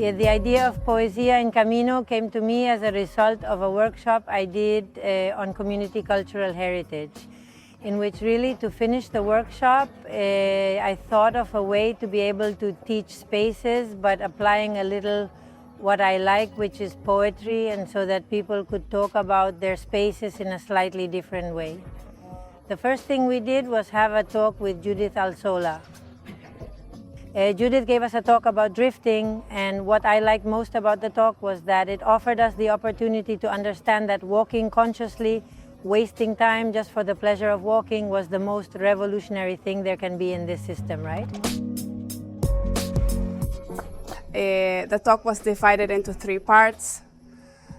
The idea of Poesía in Camino came to me as a result of a workshop I did on community cultural heritage, in which really to finish the workshop, I thought of a way to be able to teach spaces, but applying a little what I like, which is poetry, and so that people could talk about their spaces in a slightly different way. The first thing we did was have a talk with Judith Alzola. Judith gave us a talk about drifting, and what I liked most about the talk was that it offered us the opportunity to understand that walking consciously, wasting time just for the pleasure of walking, was the most revolutionary thing there can be in this system, right? The talk was divided into 3 parts.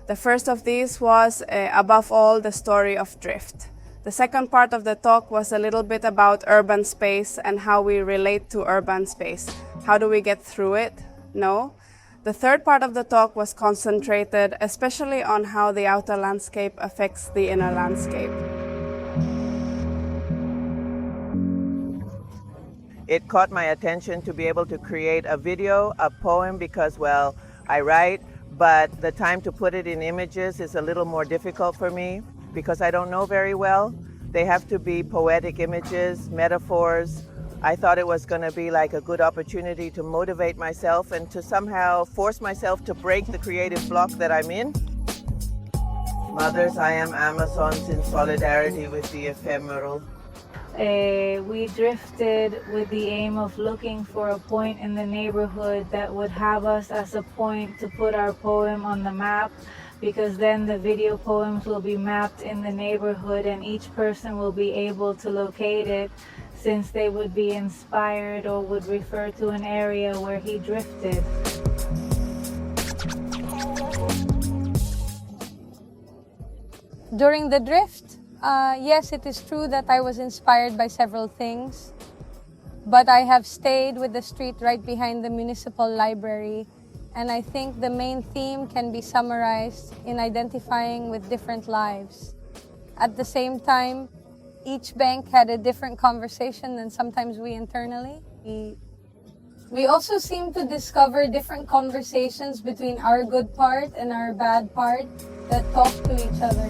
The first of these was, above all, the story of drift. The second part of the talk was a little bit about urban space and how we relate to urban space. How do we get through it? No. The third part of the talk was concentrated especially on how the outer landscape affects the inner landscape. It caught my attention to be able to create a video, a poem, because, well, I write, but the time to put it in images is a little more difficult for me, because I don't know very well. They have to be poetic images, metaphors. I thought it was going to be like a good opportunity to motivate myself and to somehow force myself to break the creative block that I'm in. Mothers, I am Amazons in solidarity with the ephemeral. We drifted with the aim of looking for a point in the neighborhood that would have us as a point to put our poem on the map, because then the video poems will be mapped in the neighborhood and each person will be able to locate it, since they would be inspired or would refer to an area where he drifted. During the drift, yes, it is true that I was inspired by several things, but I have stayed with the street right behind the municipal library, and I think the main theme can be summarized in identifying with different lives. At the same time, each bank had a different conversation than sometimes we internally. We also seem to discover different conversations between our good part and our bad part that talk to each other.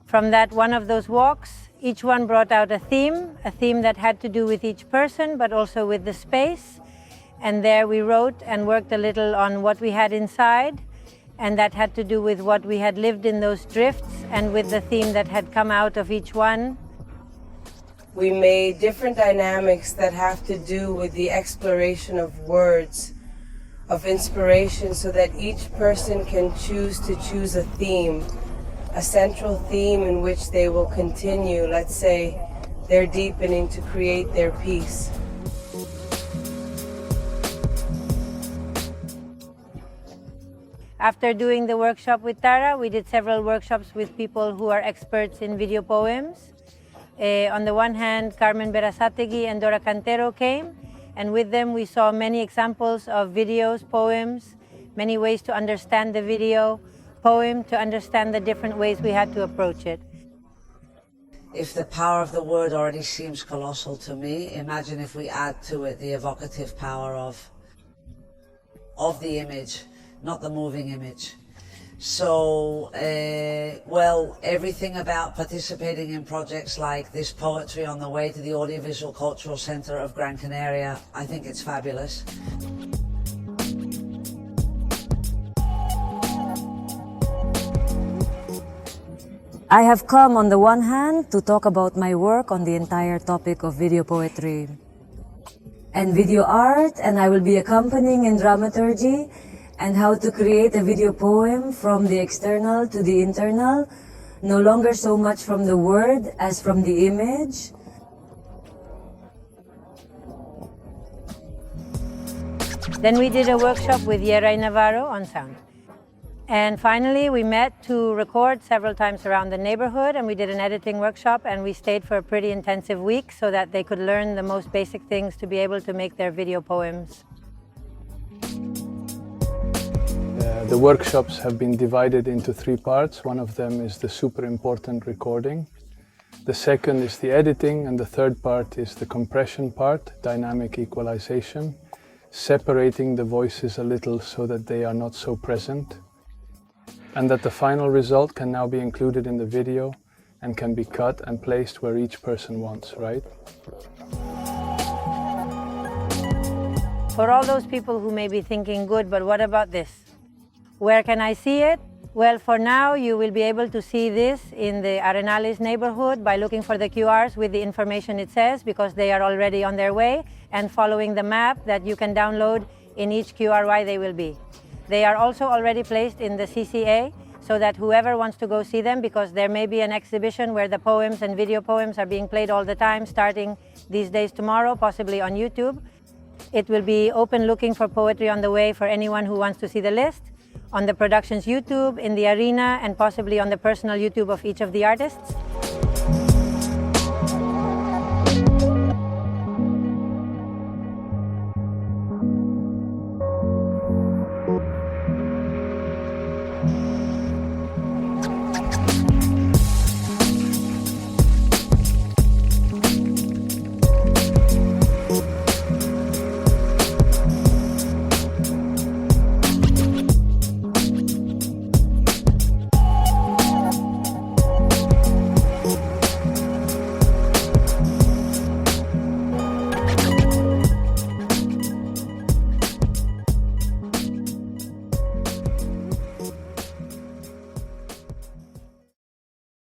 From one of those walks, each one brought out a theme that had to do with each person, but also with the space. And there we wrote and worked a little on what we had inside, and that had to do with what we had lived in those drifts and with the theme that had come out of each one. We made different dynamics that have to do with the exploration of words, of inspiration, so that each person can choose a theme, a central theme in which they will continue, let's say, their deepening to create their piece. After doing the workshop with Tara, we did several workshops with people who are experts in video poems. On the one hand, Carmen Berasategui and Dora Cantero came, and with them we saw many examples of videos, poems, many ways to understand the video, poem, to understand the different ways we had to approach it. If the power of the word already seems colossal to me, imagine if we add to it the evocative power of the image, not the moving image. So, well, everything about participating in projects like this Poetry on the Way to the Audiovisual Cultural Center of Gran Canaria, I think it's fabulous. I have come on the one hand to talk about my work on the entire topic of video poetry and video art, and I will be accompanying in dramaturgy and how to create a video poem from the external to the internal, no longer so much from the word as from the image. Then we did a workshop with Yeray Navarro on sound. And finally, we met to record several times around the neighborhood, and we did an editing workshop, and we stayed for a pretty intensive week so that they could learn the most basic things to be able to make their video poems. The workshops have been divided into 3 parts. One of them is the super important recording. The second is the editing, and the third part is the compression part, dynamic equalization, separating the voices a little so that they are not so present, and that the final result can now be included in the video and can be cut and placed where each person wants, right? For all those people who may be thinking, good, but what about this? Where can I see it? Well, for now, you will be able to see this in the Arenales neighborhood by looking for the QRs with the information it says, because they are already on their way, and following the map that you can download in each QRY they will be. They are also already placed in the CCA, so that whoever wants to go see them, because there may be an exhibition where the poems and video poems are being played all the time, starting these days tomorrow, possibly on YouTube. It will be open looking for poetry on the way for anyone who wants to see the list, on the production's YouTube, in the arena, and possibly on the personal YouTube of each of the artists.